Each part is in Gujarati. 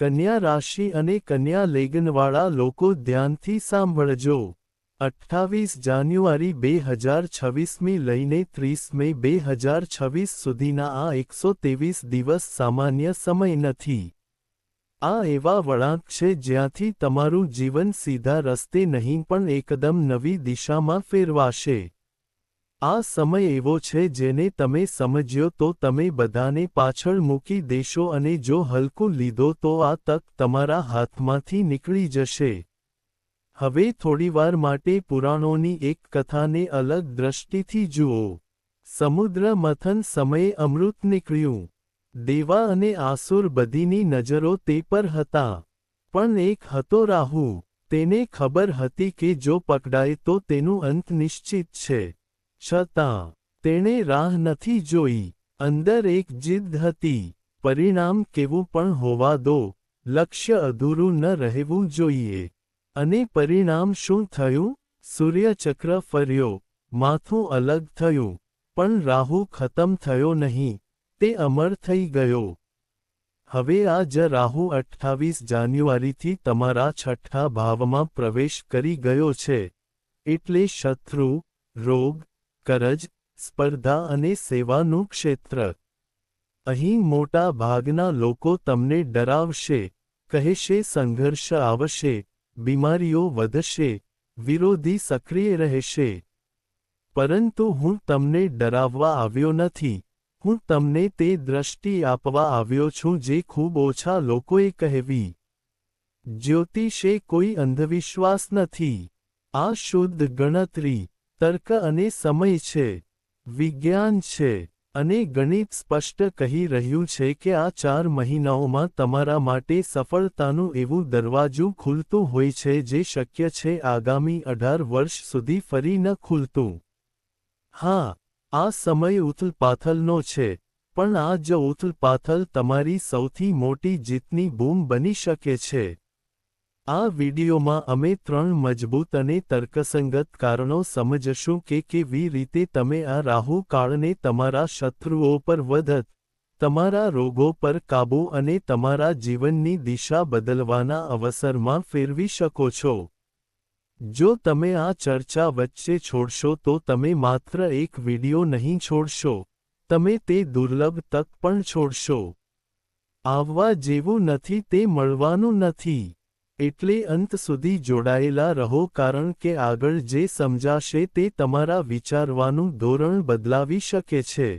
કન્યા રાશિ અને કન્યા લગ્નવાળા લોકો ધ્યાનથી સાંભળજો। 28 જાન્યુઆરી 2026 લઈને 30 મે 2026 સુધીના આ 123 દિવસ સામાન્ય સમય નથી। આ એવા વળાંક છે જ્યાંથી તમારું જીવન સીધા રસ્તે નહીં પણ એકદમ નવી દિશામાં ફેરવાશે। આ સમય એવો છે જેને તમે સમજ્યો તો તમે બધાને પાછળ મૂકી દેશો અને જો હલકું લીધો તો આ તક તમારા હાથમાંથી નીકળી જશે। હવે થોડીવાર માટે પુરાણોની એક કથાને અલગ દ્રષ્ટિથી જુઓ। સમુદ્ર મંથન સમયે અમૃત નીકળ્યું। દેવા અને આસુર બધીની નજરો તે પર હતા। પણ એક હતો રાહુ, તેને ખબર હતી કે જો પકડાય તો તેનું અંત નિશ્ચિત છે। છતાં તેણે રાહ નથી જોઈ। અંદર એક જિદ્દ હતી, પરિણામ કેવું પણ હોવા દો, લક્ષ્ય અધૂરું ન રહેવું જોઈએ। અને પરિણામ શું થયું? સૂર્યચક્ર ફર્યો, માથું અલગ થયું, પણ રાહુ ખતમ થયો નહીં, તે અમર થઈ ગયો। હવે આ જ રાહુ 28 જાન્યુઆરીથી તમારા 6ઠા ભાવમાં પ્રવેશ કરી ગયો છે। એટલે શત્રુ, રોગ, કરજ, સ્પર્ધા અને સેવાનું ક્ષેત્ર। અહીં મોટા ભાગના લોકો તમને ડરાવશે, કહેશે સંઘર્ષ આવશે, બીમારીઓ વધશે, વિરોધી સક્રિય રહેશે। પરંતુ હું તમને ડરાવવા આવ્યો નથી, હું તમને તે દ્રષ્ટિ આપવા આવ્યો છું જે ખૂબ ઓછા લોકોએ કહેવી। જ્યોતિષ એ કોઈ અંધવિશ્વાસ નથી। આ શુદ્ધ ગણતરી, તર્ક અને સમય છે, વિજ્ઞાન છે, અને ગણિત સ્પષ્ટ કહી રહ્યું છે કે આ 4 મહિનાઓમાં તમારા માટે સફળતાનું એવું દરવાજું ખુલતું હોય છે જે શક્ય છે આગામી 18 વર્ષ સુધી ફરી ન ખુલતું। હા, આ સમય ઉથલપાથલનો છે, પણ આ જ ઉથલપાથલ તમારી સૌથી મોટી જીતની બૂમ બની શકે છે। આ વિડિયોમાં અમે 3 મજબૂત અને તર્કસંગત કારણો સમજશું કે કેવી રીતે તમે આ રાહુ કાળને તમારા શત્રુઓ પર વધત, તમારા રોગો પર કાબૂ અને તમારા જીવનની દિશા બદલવાના અવસરમાં ફેરવી શકો છો। જો તમે આ ચર્ચા વચ્ચે છોડશો તો તમે માત્ર એક વિડિયો નહીં છોડશો, તમે તે દુર્લભ તક પણ છોડશો। આવવા જેવું નથી તે મળવાનું નથી। એટલે અંત સુધી જોડાયેલા રહો કારણ કે આગળ જે સમજાશે તે તમારા વિચારવાનું ધોરણ બદલાવી શકે છે।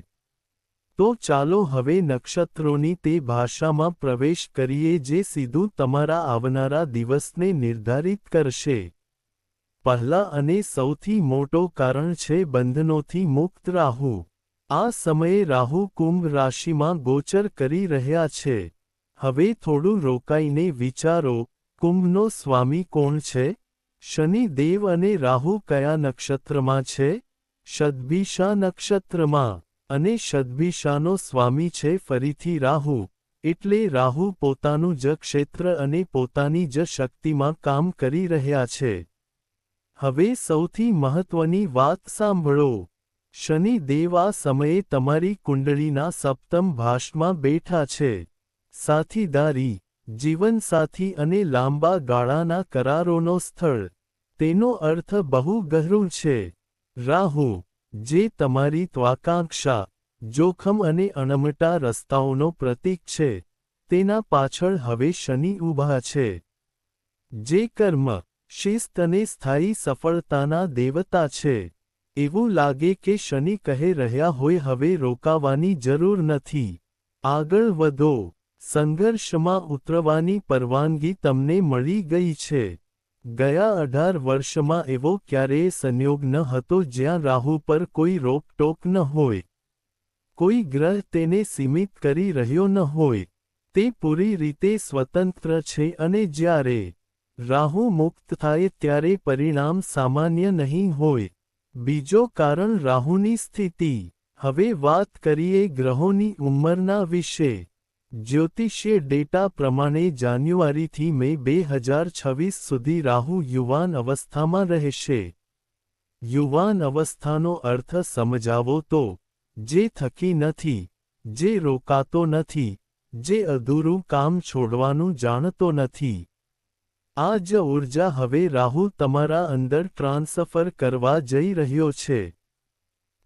તો ચાલો હવે નક્ષત્રોની તે ભાષામાં પ્રવેશ કરીએ જે સીધું તમારા આવનારા દિવસને નિર્ધારિત કરશે। પહેલા અને સૌથી મોટો કારણ છે બંધનોથી મુક્ત રાહુ। આ સમયે રાહુ કુંભ રાશિમાં ગોચર કરી રહ્યા છે। હવે થોડું રોકાઈને વિચારો, કુંભનો સ્વામી કોણ છે? શનિ દેવ અને રાહુ કયા નક્ષત્રમાં છે? શતભિષા નક્ષત્રમાં। અને શતભિષાનો સ્વામી છે ફરીથી રાહુ, એટલે રાહુ પોતાનું જ ક્ષેત્ર અને પોતાની જ શક્તિમાં કામ કરી રહ્યા છે। હવે સૌથી મહત્વની વાત સાંભળો। શનિ દેવ આ સમયે તમારી કુંડળીના સપ્તમ ભાવમાં બેઠા છે। સાથીદારી, જીવનસાથી અને લાંબા ગાળાના કરારોનો સ્થળ। તેનો અર્થ બહુ ગહરું છે। રાહુ, જે તમારી ત્વાકાંક્ષા, જોખમ અને અણમટા રસ્તાઓનો પ્રતીક છે, તેના પાછળ હવે શનિ ઊભા છે, જે કર્મ, શિસ્ત અને સ્થાયી સફળતાના દેવતા છે। એવું લાગે કે શનિ કહી રહ્યા હોય હવે રોકાવાની જરૂર નથી, આગળ વધો, સંઘર્ષમાં ઉતરવાની પરવાનગી તમને મળી ગઈ છે। ગયા 18 વર્ષમાં એવો ક્યારેય સંયોગ ન હતો જ્યાં રાહુ પર કોઈ રોકટોક ન હોય, કોઈ ગ્રહ તેને સીમિત કરી રહ્યો ન હોય। તે પૂરી રીતે સ્વતંત્ર છે અને જ્યારે રાહુ મુક્ત થાય ત્યારે પરિણામ સામાન્ય નહીં હોય। બીજો કારણ રાહુની સ્થિતિ। હવે વાત કરીએ ગ્રહોની ઉંમરના વિશે। જ્યોતિષીય ડેટા પ્રમાણે જાન્યુઆરીથી મે 2026 સુધી રાહુ યુવાન અવસ્થામાં રહેશે। યુવાન અવસ્થાનો અર્થ સમજાવો તો, જે થકી નથી, જે રોકાતો નથી, જે અધૂરું કામ છોડવાનું જાણતો નથી. આ જ ઊર્જા હવે રાહુ તમારા અંદર ટ્રાન્સફર કરવા જઈ રહ્યો છે.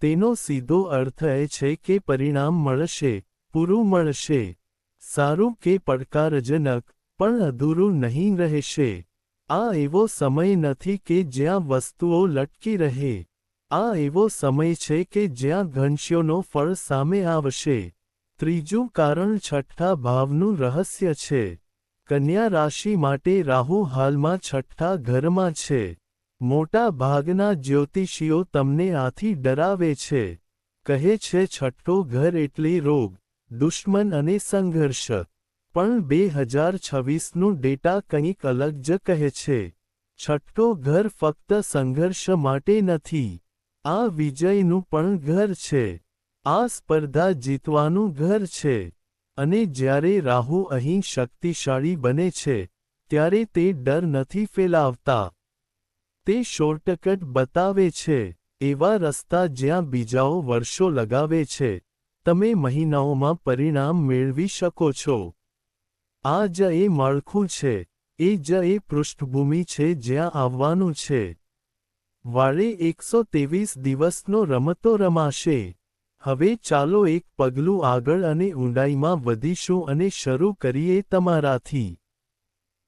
તેનો સીધો અર્થ એ છે કે પરિણામ મળશે, પૂરું મળશે. સારું કે પડકારજનક, પણ અધૂરું નહીં રહેશે. આ એવો સમય નથી કે જ્યાં વસ્તુઓ લટકી રહે. આ એવો સમય છે કે જ્યાં ઘનશ્યોનો ફળ સામે આવશે. ત્રીજું કારણ છઠ્ઠા ભાવનું રહસ્ય છે. કન્યા રાશિ માટે રાહુ હાલમાં છઠ્ઠા ઘરમાં છે. મોટા ભાગના જ્યોતિષીઓ તમને આથી ડરાવે છે. કહે છે છઠ્ઠો ઘર એટલે રોગ, દુશ્મન અને સંઘર્ષ. પણ 2026નું ડેટા કંઈક અલગ જ કહે છે. છઠ્ઠો ઘર ફક્ત સંઘર્ષ માટે નથી. આ વિજયનું પણ ઘર છે. આ સ્પર્ધા જીતવાનું ઘર છે. અને જ્યારે રાહુ અહીં શક્તિશાળી બને છે, ત્યારે તે ડર નથી ફેલાવતા. તે શોર્ટકટ બતાવે છે. એવા રસ્તા જ્યાં બીજાઓ વર્ષો લગાવે છે, તમે મહિનાઓમાં પરિણામ મેળવી શકો છો. આ જ એ માળખું છે, એ જ એ પૃષ્ઠભૂમિ છે જ્યાં આવવાનું છે. વાળે 123 દિવસનો રમતો રમાશે. હવે ચાલો એક પગલું આગળ અને ઊંડાઈમાં વધીશું અને શરૂ કરીએ તમારાથી.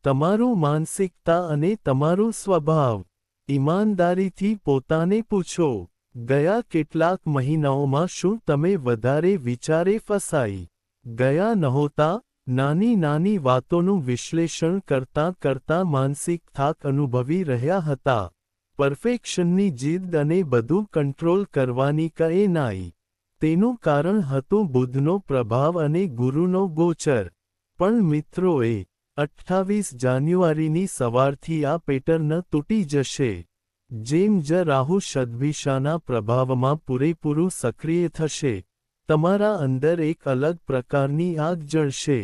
તમારું માનસિકતા અને તમારું સ્વભાવ. ઈમાનદારીથી પોતાને પૂછો, ગયા કેટલાક મહિનાઓમાં શું તમે વધારે વિચારે ફસાઈ ગયા નહોતા? નાની નાની વાતોનું વિશ્લેષણ કરતાં કરતાં માનસિક થાક અનુભવી રહ્યા હતા. પરફેક્શનની જીદ અને બધું કંટ્રોલ કરવાની કાયનાઈ. તેનું કારણ હતું બુધનો પ્રભાવ અને ગુરુનો ગોચર. પણ મિત્રોએ 28 જાન્યુઆરીની સવારથી આ પેટર્ન તૂટી જશે. જેમ જ રાહુ શતભિષાના પ્રભાવમાં પૂરેપૂરું સક્રિય થશે, તમારા અંદર એક અલગ પ્રકારની આગ જળશે.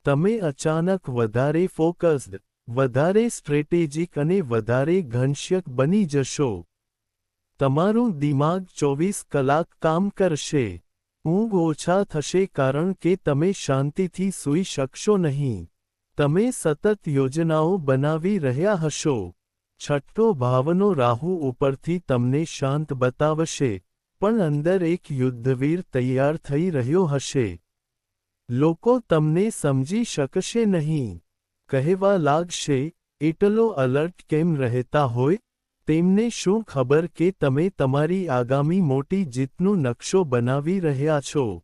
તમે અચાનક વધારે ફોકસ્ડ, વધારે સ્ટ્રેટેજિક અને વધારે ઘનશ્યક બની જશો. તમારું દિમાગ 24 કલાક કામ કરશે. ઊંઘ ઓછા થશે કારણ કે તમે શાંતિથી સૂઈ શકશો નહીં. તમે સતત યોજનાઓ બનાવી રહ્યા હશો. છઠ્ઠો ભાવનો રાહુ ઉપરથી તમને શાંત બતાવશે, પણ અંદર એક યુદ્ધવીર તૈયાર થઈ રહ્યો હશે. લોકો તમને સમજી શકશે નહીં. કહેવા લાગશે, એટલો અલર્ટ કેમ રહેતા હોય? તેમને શું ખબર કે તમે તમારી આગામી મોટી જીતનું નકશો બનાવી રહ્યા છો.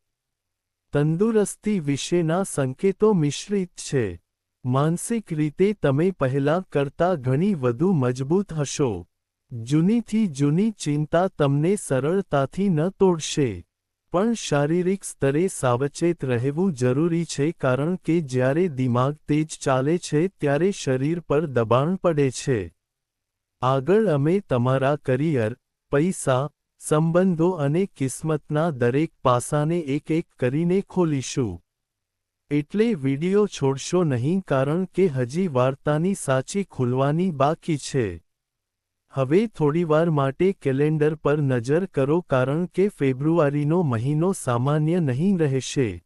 તંદુરસ્તી વિશેના સંકેતો મિશ્રિત છે. માનસિક રીતે તમે પહેલાં કરતાં ઘણી વધુ મજબૂત હશો. જૂનીથી જૂની ચિંતા તમને સરળતાથી ન તોડશે. પણ શારીરિક સ્તરે સાવચેત રહેવું જરૂરી છે કારણ કે જ્યારે દિમાગ તેજ ચાલે છે ત્યારે શરીર પર દબાણ પડે છે. આગળ અમે તમારા કરિયર, પૈસા, સંબંધો અને કિસ્મતના દરેક પાસાને એક એક કરીને ખોલીશું. એટલે વિડિયો છોડશો નહીં કારણ કે હજી વાર્તાની સાચી ખુલવાની બાકી છે. હવે થોડીવાર માટે કેલેન્ડર પર નજર કરો કારણ કે ફેબ્રુઆરીનો મહિનો સામાન્ય નહીં રહેશે.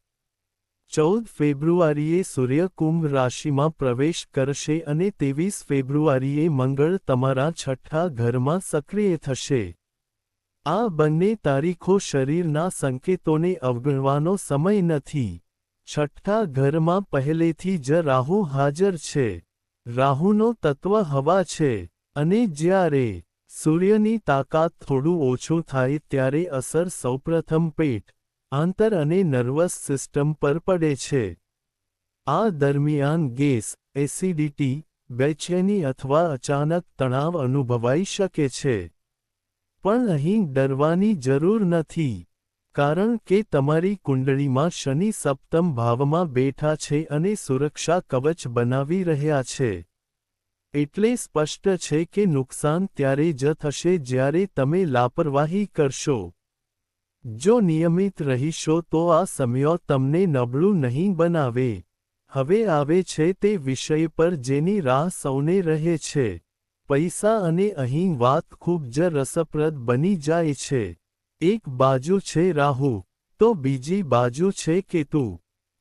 14 ફેબ્રુઆરીએ સૂર્ય કુંભ રાશિમાં પ્રવેશ કરશે અને 23 ફેબ્રુઆરીએ મંગળ તમારા છઠ્ઠા ઘરમાં સક્રિય થશે. આ બંને તારીખો શરીરના સંકેતોને અવગણવાનો સમય નથી. છઠ્ઠા ઘરમાં પહેલેથી જ રાહુ હાજર છે. રાહુનો તત્વ હવા છે. અને જ્યારે સૂર્યની તાકાત થોડું ઓછું થાય ત્યારે અસર સૌપ્રથમ પેટ, આંતર અને નર્વસ સિસ્ટમ પર પડે છે. આ દરમિયાન ગેસ, એસિડિટી, બેચેની અથવા અચાનક તણાવ અનુભવાઈ શકે છે. પણ અહીં ડરવાની જરૂર નથી. કારણ કે તમારી કુંડળીમાં શનિ સપ્તમ ભાવમાં બેઠા છે અને સુરક્ષા કવચ બનાવી રહ્યા છે. એટલે સ્પષ્ટ છે કે નુકસાન ત્યારે જ થશે જ્યારે તમે લાપરવાહી કરશો. જો નિયમિત રહીશો તો આ સમયો તમને નબળું નહીં બનાવે. હવે આવે છે તે વિષય પર જેની રાહ સૌને રહે છે. પૈસા અને અહીં વાત ખૂબ જ રસપ્રદ બની જાય છે. એક બાજુ છે રાહુ, તો બીજી બાજુ છે કેતુ.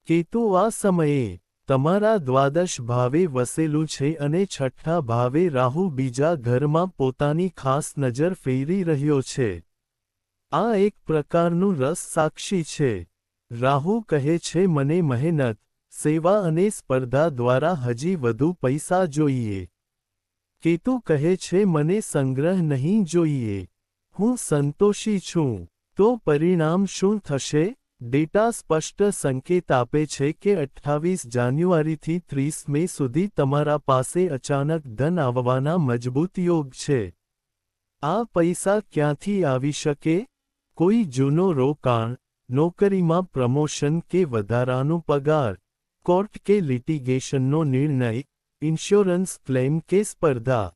કેતુ આ સમયે તમારા દ્વાદશ ભાવે વસેલું છે અને છઠ્ઠા ભાવે રાહુ બીજા ઘરમાં પોતાની ખાસ નજર ફેરવી રહ્યો છે. આ એક પ્રકારનું રસ સાક્ષી છે. રાહુ કહે છે મને મહેનત, સેવા અને સ્પર્ધા દ્વારા હજી વધુ પૈસા જોઈએ. કેતુ કહે છે મને સંગ્રહ નહીં જોઈએ. હું સંતોષી છું. તો પરિણામ શું થશે? ડેટા સ્પષ્ટ સંકેત આપે છે કે 28 જાન્યુઆરીથી 30 મે સુધી તમારા પાસે અચાનક ધન આવવાના મજબૂત યોગ છે. આ પૈસા ક્યાંથી આવી શકે? કોઈ જૂનો રોકાણ, નોકરીમાં પ્રમોશન કે વધારાનો પગાર, કોર્ટ કે લિટિગેશનનો નિર્ણય, ઇન્સ્યોરન્સ ક્લેમ કે સ્પર્ધા.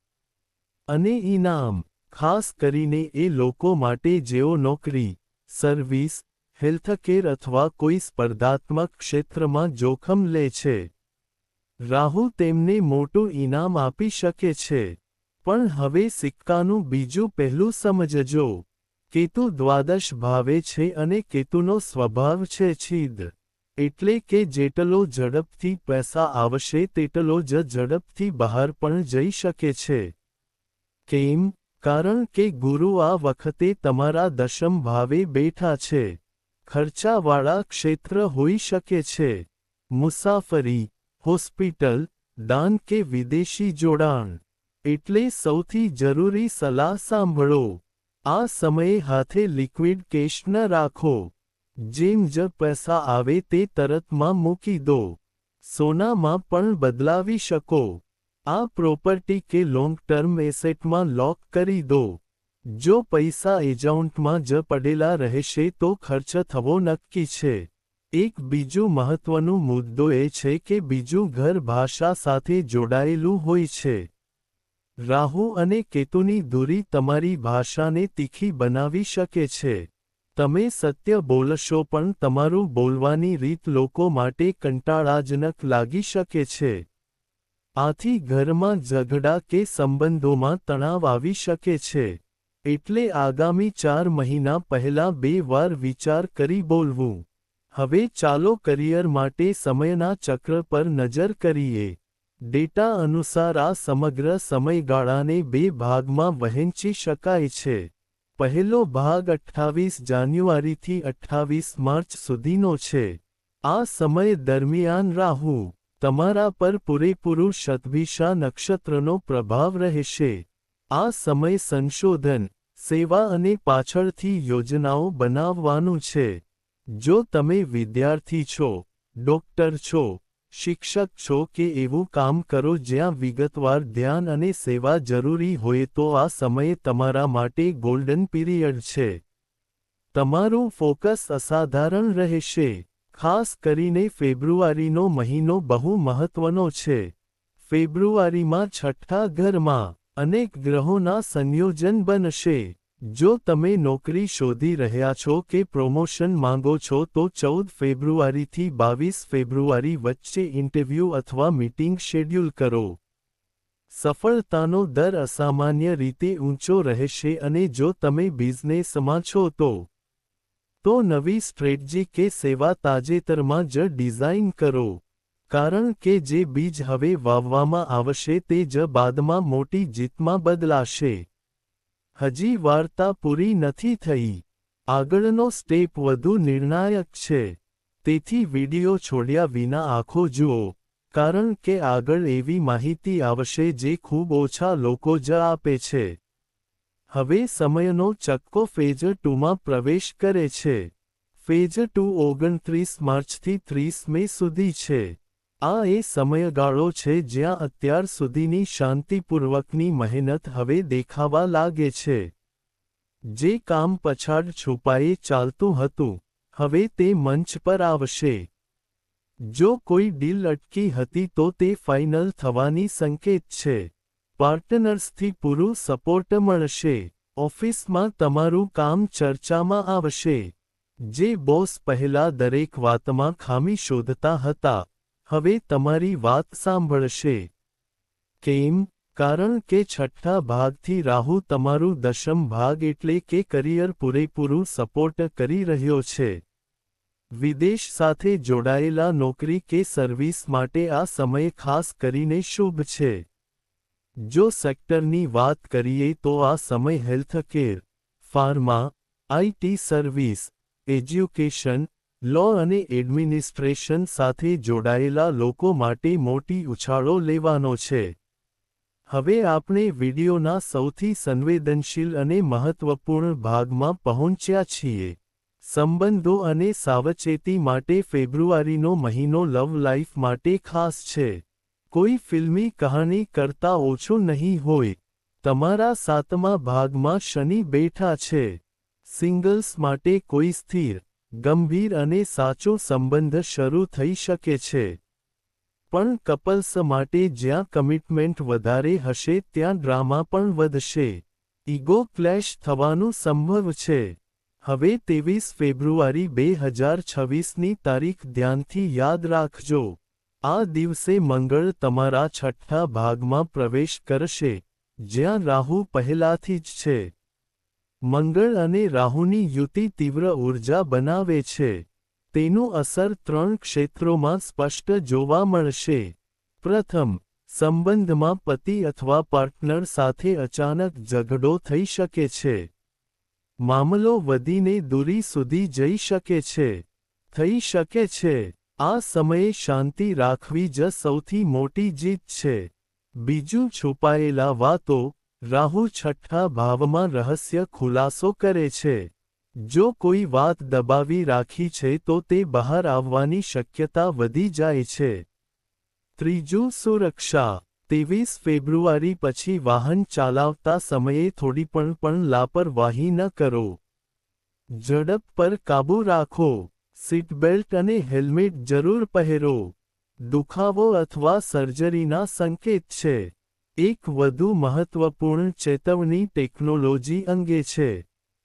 અને ઇનામ, ખાસ કરીને એ લોકો માટે જેઓ નોકરી, સર્વિસ, હેલ્થકેર અથવા કોઈ સ્પર્ધાત્મક ક્ષેત્રમાં જોખમ લે છે. રાહુ તેમને મોટું ઇનામ આપી શકે છે. પણ હવે સિક્કાનું બીજું પહેલું સમજજો. કેતુ દ્વાદશ ભાવે છે અને કેતુનો સ્વભાવ છે છિદ. એટલે કે જેટલો ઝડપથી પૈસા આવશે તેટલો જ ઝડપથી બહાર પણ જઈ શકે છે. કેમ? કારણ કે ગુરુ આ વખતે તમારા દશમ ભાવે બેઠા છે. ખર્ચાવાળા ક્ષેત્ર હોઈ શકે છે. મુસાફરી, હોસ્પિટલ, દાન કે વિદેશી જોડાણ. એટલે સૌથી જરૂરી સલાહ સાંભળો. આ સમયે હાથે લિક્વિડ કેશ ન રાખો. જેમ જ પૈસા આવે તે તરતમાં મૂકી દો. સોનામાં પણ બદલાવી શકો. આ પ્રોપર્ટી કે લોંગ ટર્મ એસેટમાં લોક કરી દો. જો પૈસા એકાઉન્ટમાં જ પડેલા રહેશે તો ખર્ચ થવો નક્કી છે. એક બીજું મહત્વનું મુદ્દો એ છે કે બીજું ઘર ભાષા સાથે જોડાયેલું હોય છે. રાહુ અને કેતુની દૂરી તમારી ભાષાને તીખી બનાવી શકે છે. તમે સત્ય બોલશો પણ તમારું બોલવાની રીત લોકો માટે કંટાળાજનક લાગી શકે છે. આથી ઘરમાં ઝઘડા કે સંબંધોમાં તણાવ આવી શકે છે. એટલે આગામી 4 મહિના પહેલા 2 વાર વિચાર કરી બોલવું. હવે ચાલો કરિયર માટે સમયના ચક્ર પર નજર કરીએ. ડેટા અનુસાર આ સમગ્ર સમયગાળાને 2 ભાગમાં વહેંચી શકાય છે. પહેલો ભાગ 28 જાન્યુઆરીથી 28 માર્ચ સુધીનો છે. આ સમય દરમિયાન રાહુ તમારા પર પૂરેપૂરું શતભિષા નક્ષત્રનો પ્રભાવ રહેશે. આ સમય સંશોધન, સેવા અને પાછળથી યોજનાઓ બનાવવાનું છે. જો તમે વિદ્યાર્થી છો, ડોક્ટર છો, શિક્ષક છો કે એવું કામ કરો જ્યાં વિગતવાર ધ્યાન અને સેવા જરૂરી હોય તો આ સમય તમારા માટે ગોલ્ડન પીરિયડ છે. તમારું ફોકસ અસાધારણ રહેશે. ખાસ કરીને ફેબ્રુઆરીનો મહિનો બહુ મહત્વનો છે. ફેબ્રુઆરીમાં છઠ્ઠા ઘરમાં અનેક ગ્રહોના સંયોજન બનશે. જો તમે નોકરી શોધી રહ્યા છો કે પ્રમોશન માંગો છો તો 14 ફેબ્રુઆરીથી 22 ફેબ્રુઆરી વચ્ચે ઇન્ટરવ્યૂ અથવા મીટિંગ શેડ્યુલ કરો. સફળતાનો દર અસામાન્ય રીતે ઊંચો રહેશે અને જો તમે બિઝનેસમાં છો તો નવી સ્ટ્રેટજી કે સેવા તાજેતરમાં જ ડિઝાઇન કરો. કારણ કે જે બીજ હવે વાવવામાં આવશે તે જ બાદમાં મોટી જીતમાં બદલાશે. હજી વાર્તા પૂરી નથી થઈ. આગળનો સ્ટેપ વધુ નિર્ણાયક છે. તેથી વિડિયો છોડ્યા વિના આખો જુઓ. કારણ કે આગળ એવી માહિતી આવશે જે ખૂબ ઓછા લોકો જ આપે છે. હવે સમયનો ચક્કો ફેઝ 2માં પ્રવેશ કરે છે. ફેઝ 2 29 માર્ચથી 30 મે સુધી છે. આ એ સમયગાળો છે જ્યાં અત્યાર સુધીની શાંતિપૂર્વકની મહેનત હવે દેખાવા લાગે છે. જે કામ પછાડ છુપાયે ચાલતું હતું, હવે તે મંચ પર આવશે. જો કોઈ ડીલ અટકી હતી તો તે ફાઇનલ થવાની સંકેત છે. પાર્ટનર્સથી પૂરું સપોર્ટ મળશે. ઓફિસમાં તમારું કામ ચર્ચામાં આવશે. જે બોસ પહેલા દરેક વાતમાં ખામી શોધતા હતા, હવે તમારી વાત સાંભળશે. કેમ? કારણ કે છઠ્ઠા ભાગથી રાહુ તમારું દશમ ભાગ એટલે કે કરિયર પૂરેપૂરું સપોર્ટ કરી રહ્યો છે. વિદેશ સાથે જોડાયેલા નોકરી કે સર્વિસ માટે આ સમય ખાસ કરીને શુભ છે. જો સેક્ટરની વાત કરીએ તો આ સમય healthcare, pharma, IT service, education, law અને એડમિનિસ્ટ્રેશન સાથે જોડાયેલા લોકો માટે મોટી ઉછાળો લેવાનો છે. હવે આપણે વિડિયોના સૌથી સંવેદનશીલ અને મહત્વપૂર્ણ ભાગમાં પહોંચ્યા છીએ. સંબંધો અને સાવચેતી માટે ફેબ્રુઆરીનો મહિનો લવ લાઈફ માટે ખાસ છે. કોઈ ફિલ્મી કહાની કરતાં ઓછું નહીં હોય. તમારા 7મા ભાગમાં શનિ બેઠા છે. સિંગલ્સ માટે કોઈ સ્થિર, ગંભીર અને સાચો સંબંધ શરૂ થઈ શકે છે. પણ કપલ્સ માટે જ્યાં કમિટમેન્ટ વધારે હશે ત્યાં ડ્રામા પણ વધશે. ઈગો ક્લેશ થવાનું સંભવ છે. હવે 23 ફેબ્રુઆરી 2026ની તારીખ ધ્યાનથી યાદ રાખજો. આ દિવસે મંગળ તમારા 6થા ભાગમાં પ્રવેશ કરશે, જ્યાં રાહુ પહેલાથી જ છે. મંગળ અને રાહુની યુતિ તીવ્ર ઊર્જા બનાવે છે. તેનું અસર 3 ક્ષેત્રોમાં સ્પષ્ટ જોવા મળશે. પ્રથમ, સંબંધમાં પતિ અથવા પાર્ટનર સાથે અચાનક ઝઘડો થઈ શકે છે. મામલો વધીને દૂરી સુધી જઈ શકે છે. થઈ શકે છે. આ સમયે શાંતિ રાખવી જ સૌથી મોટી જીત છે. બીજું, છુપાયેલા વાતો. રાહુ 6થા ભાવમાં રહસ્ય ખુલાસો કરે છે. જો કોઈ વાત દબાવી રાખી છે તો તે બહાર આવવાની શક્યતા વધી જાય છે. ત્રીજું, સુરક્ષા. 23 ફેબ્રુઆરી પછી વાહન ચલાવતા સમયે થોડી પણ લાપરવાહી ન કરો. ઝડપ પર કાબૂ રાખો. સીટબેલ્ટ અને હેલ્મેટ જરૂર પહેરો. દુખાવો અથવા સર્જરીના સંકેત છે. એક વધુ મહત્વપૂર્ણ ચેતવણી ટેકનોલોજી અંગે છે.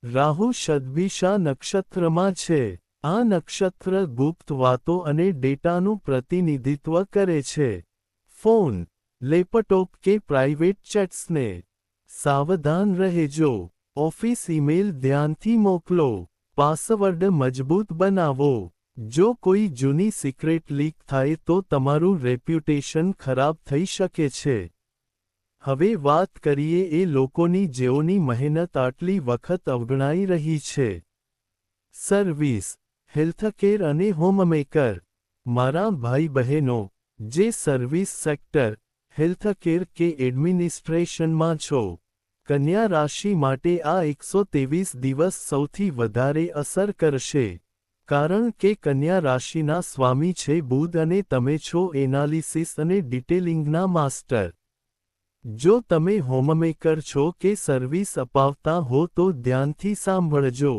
રાહુ શતભિષા નક્ષત્રમાં છે. આ નક્ષત્ર ગુપ્ત વાતો અને ડેટાનું પ્રતિનિધિત્વ કરે છે. ફોન, લેપટોપ કે પ્રાઇવેટ ચેટ્સને. સાવધાન રહેજો. ઓફિસ ઈમેલ ધ્યાનથી મોકલો. પાસવર્ડ મજબૂત બનાવો. જો કોઈ જૂની સિક્રેટ લીક થાય તો તમારું રેપ્યુટેશન ખરાબ થઈ શકે છે. હવે વાત કરીએ એ લોકોની જેઓની મહેનત આટલી વખત અવગણાઈ રહી છે. સર્વિસ, હેલ્થકેર અને હોમમેકર. મારા ભાઈ બહેનો, જે સર્વિસ સેક્ટર, હેલ્થકેર કે એડમિનિસ્ટ્રેશનમાં છો, કન્યા રાશિ માટે આ 123 દિવસ સૌથી વધારે અસર કરશે. કારણ કે કન્યા રાશિના સ્વામી છે બુધ અને તમે છો એનાલિસિસ અને ડિટેલિંગના માસ્ટર. જો તમે હોમમેકર છો કે સર્વિસ અપાવતા હો તો ધ્યાનથી સાંભળજો.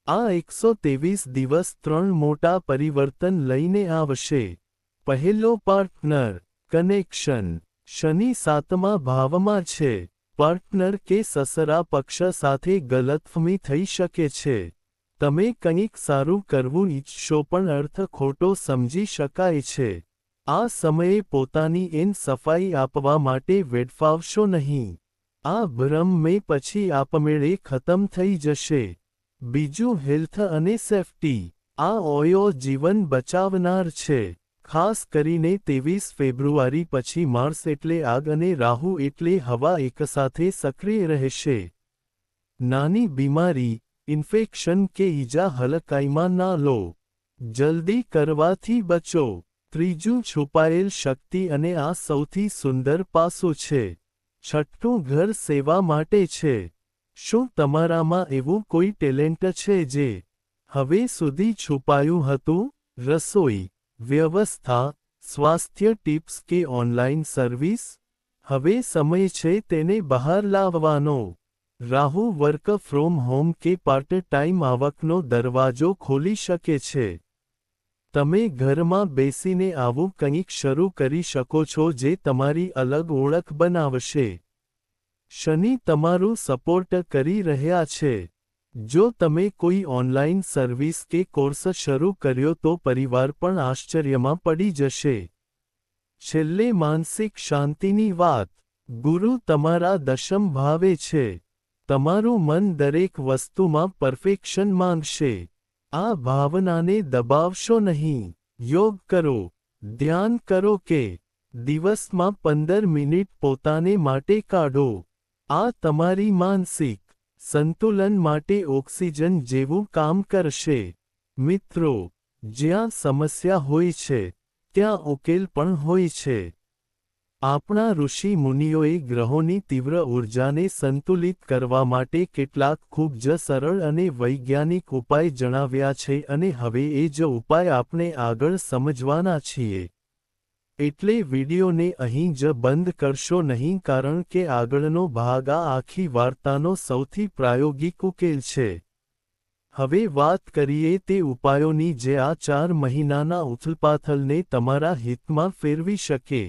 આ 123 દિવસ 3 મોટા પરિવર્તન લઈને આવશે. પહેલો, પાર્ટનર કનેક્શન. શનિ 7મા ભાવમાં છે. પાર્ટનર કે સસરા પક્ષ સાથે ગલતફહમી થઈ શકે છે. તમે કંઈક સારું કરવું ઈચ્છશો પણ અર્થ ખોટો સમજી શકાય છે. આ સમયે પોતાની સફાઈ આપવા માટે વેડફાવશો નહીં. આ ભ્રમ પછી આપમેળે ખતમ થઈ જશે. બીજું, હેલ્થ અને સેફટી. આ ઓયો જીવન બચાવનાર છે. ખાસ કરીને 23 ફેબ્રુઆરી પછી માર્સ એટલે આગ અને રાહુ એટલે હવા એકસાથે સક્રિય રહેશે. નાની બીમારી, ઇન્ફેક્શન કે ઈજા હલકાઈમાં ના લો. જલ્દી કરવાથી બચો. ત્રીજું, છુપાયેલ શક્તિ અને આ સૌથી સુંદર પાસું છે. છઠ્ઠું, ઘર સેવા માટે છે. શું તમારામાં એવું કોઈ ટેલેન્ટ છે જે હવે સુધી છુપાયું હતું? રસોઈ, વ્યવસ્થા, સ્વાસ્થ્ય ટિપ્સ કે ઓનલાઈન સર્વિસ? હવે સમય છે તેને બહાર લાવવાનો. રાહુ વર્ક ફ્રોમ હોમ કે પાર્ટ ટાઈમ આવકનો દરવાજો ખોલી શકે છે. તમે ઘરમાં બેસીને આવું કંઈક શરૂ કરી શકો છો જે તમારી અલગ ઓળખ બનાવશે. શનિ તમારું સપોર્ટ કરી રહ્યા છે. જો તમે કોઈ ઓનલાઈન સર્વિસ કે કોર્સ શરૂ કર્યો તો પરિવાર પણ આશ્ચર્યમાં પડી જશે. છેલ્લે, માનસિક શાંતિની વાત. ગુરુ તમારા 10મ ભાવે છે. તમારું મન દરેક વસ્તુમાં પરફેક્શન માંગશે. આ ભાવનાને દબાવશો નહીં. યોગ કરો. ધ્યાન કરો કે દિવસમાં 15 મિનિટ પોતાને માટે કાઢો. આ તમારી માનસિક સંતુલન માટે ઓક્સિજન જેવું કામ કરશે. મિત્રો, જ્યાં સમસ્યા હોય છે, ત્યાં ઉકેલ પણ હોય છે. આપણા ઋષિ મુનિઓએ ગ્રહોની તીવ્ર ઊર્જાને સંતુલિત કરવા માટે કેટલાક ખૂબ જ સરળ અને વૈજ્ઞાનિક ઉપાય જણાવ્યા છે અને હવે એ જ ઉપાય આપણે આગળ સમજવાના છીએ. એટલે વિડીયોને અહીં જ બંધ કરશો નહીં, કારણ કે આગળનો ભાગ આ આખી વાર્તાનો સૌથી પ્રાયોગિક ઉકેલ છે. હવે વાત કરીએ તે ઉપાયોની જે આ 4 મહિનાના ઉથલપાથલને તમારા હિતમાં ફેરવી શકે.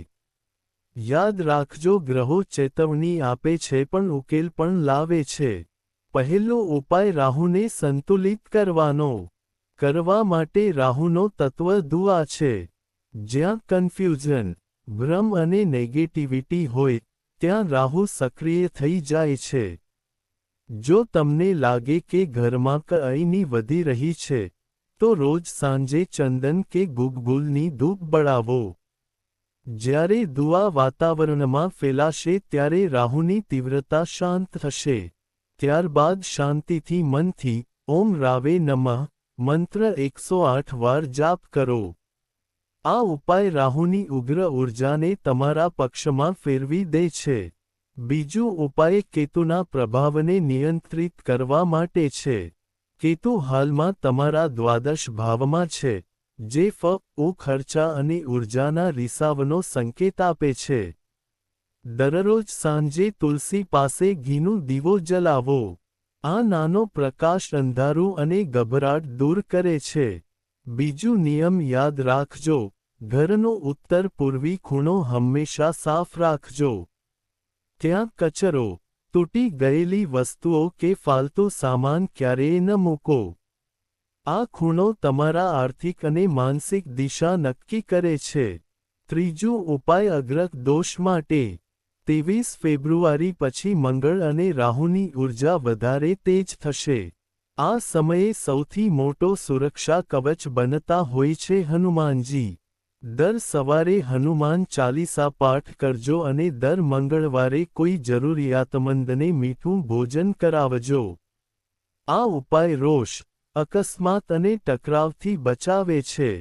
યાદ રાખજો, ગ્રહો ચેતવણી આપે છે પણ ઉકેલ પણ લાવે છે. પહેલો ઉપાય રાહુને સંતુલિત કરવાનો. કરવા માટે રાહુનો તત્વ દુઆ છે. જ્યાં કન્ફ્યુઝન, ભ્રમ અને નેગેટિવિટી હોય, ત્યાં રાહુ સક્રિય થઈ જાય છે. જો તમને લાગે કે ઘરમાં કંઈની વધી રહી છે, તો રોજ સાંજે ચંદન કે ગુગગુલની ધૂપ બળાવો. જ્યારે દુઆ વાતાવરણમાં ફેલાશે ત્યારે રાહુની તીવ્રતા શાંત થશે. ત્યારબાદ શાંતિથી મનથી ઓમ રાવે નમઃ મંત્ર 108 વાર જાપ કરો. આ ઉપાય રાહુની ઉગ્ર ઊર્જાને તમારા પક્ષમાં ફેરવી દે છે. બીજું ઉપાય કેતુના પ્રભાવને નિયંત્રિત કરવા માટે છે. કેતુ હાલમાં તમારા દ્વાદશ ભાવમાં છે, જે ફક્ત ખર્ચા અને ઊર્જાના રિસાવનો સંકેત આપે છે. દરરોજ સાંજે તુલસી પાસે ઘીનું દીવો જલાવો. આ નાનો પ્રકાશ અંધારું અને ગભરાટ દૂર કરે છે. બીજું નિયમ યાદ રાખજો, ઘરનો ઉત્તર પૂર્વી ખૂણો હંમેશા સાફ રાખજો. ત્યાં કચરો, તૂટી ગયેલી વસ્તુઓ કે ફાલતુ સામાન ક્યારેય ન મૂકો. આ ખૂણો તમારા આર્થિક અને માનસિક દિશા નક્કી કરે છે. ત્રીજું ઉપાય અગ્રક દોષ માટે. 23 ફેબ્રુઆરી પછી મંગળ અને રાહુની ઊર્જા વધારે તેજ થશે. આ સમયે સૌથી મોટો સુરક્ષા કવચ બનતા હોય છે હનુમાનજી. દર સવારે હનુમાન ચાલીસા પાઠ કરજો અને દર મંગળવારે કોઈ જરૂરિયાતમંદને મીઠું ભોજન કરાવજો. આ ઉપાય રોષ, અકસ્માત અને ટકરાવથી બચાવે છે.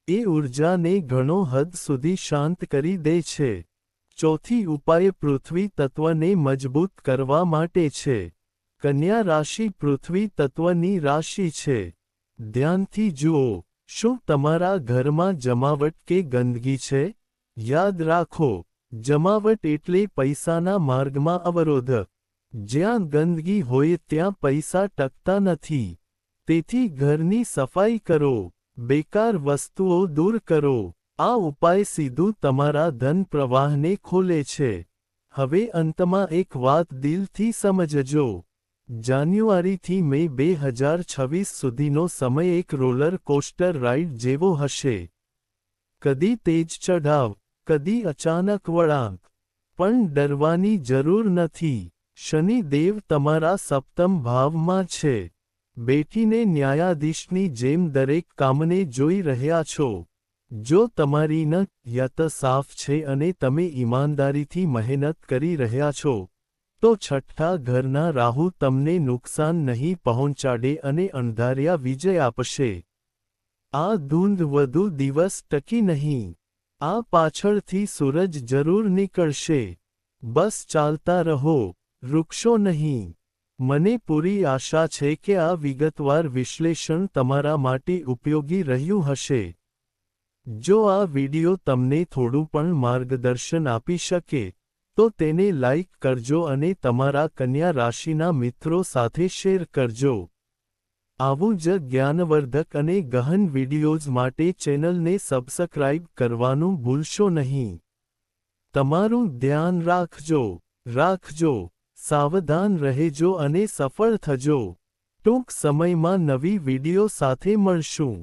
એ ઊર્જાને ઘણો હદ સુધી શાંત કરી દે છે. ચોથી ઉપાય પૃથ્વી તત્વને મજબૂત કરવા માટે છે. કન્યા રાશિ પૃથ્વી તત્વની રાશિ છે. ધ્યાનથી જુઓ, શું તમારા ઘરમાં જમાવટ કે ગંદકી છે? યાદ રાખો, જમાવટ એટલે પૈસાના માર્ગમાં અવરોધ. જ્યાં ગંદકી હોય ત્યાં પૈસા ટકતા નથી. તેથી ઘરની સફાઈ કરો, બેકાર વસ્તુઓ દૂર કરો. આ ઉપાય સીધું તમારા ધન પ્રવાહને ખોલે છે. હવે અંતમાં એક વાત દિલથી સમજજો. જાન્યુઆરીથી મે 2026 સુધીનો સમય એક રોલર કોસ્ટર રાઇડ જેવો હશે. કદી તેજ ચઢાવ, કદી અચાનક વળાંક. પણ ડરવાની જરૂર નથી. શનિ દેવ તમારા સપ્તમ ભાવમાં છે. બેઠીને ન્યાયાધીશની જેમ દરેક કામને જોઈ રહ્યા છો. જો તમારી નિયત સાફ છે અને તમે ઈમાનદારીથી મહેનત કરી રહ્યા છો, તો છઠ્ઠા ઘરના રાહુ તમને નુકસાન નહીં પહોંચાડે અને અંધારિયા વિજય આપશે. આ ધૂંધ વધુ દિવસ ટકી નહીં. આ પાછળથી સૂરજ જરૂર નીકળશે. બસ ચાલતા રહો, રૂકશો નહીં. મને પૂરી આશા છે કે આ વિગતવાર વિશ્લેષણ તમારા માટે ઉપયોગી રહ્યું હશે. જો આ વિડિયો તમને થોડું પણ માર્ગદર્શન આપી શકે, તો તેને લાઇક કરજો અને તમારા કન્યા રાશિના મિત્રો સાથે શેર કરજો. આવું જ જ્ઞાનવર્ધક અને ગહન વિડિયોઝ માટે ચેનલને સબસ્ક્રાઇબ કરવાનું ભૂલશો નહીં. તમારું ધ્યાન રાખજો, સાવધાન રહેજો અને સફળ થજો. ટૂંક સમયમાં નવી વિડિયો સાથે મળશું.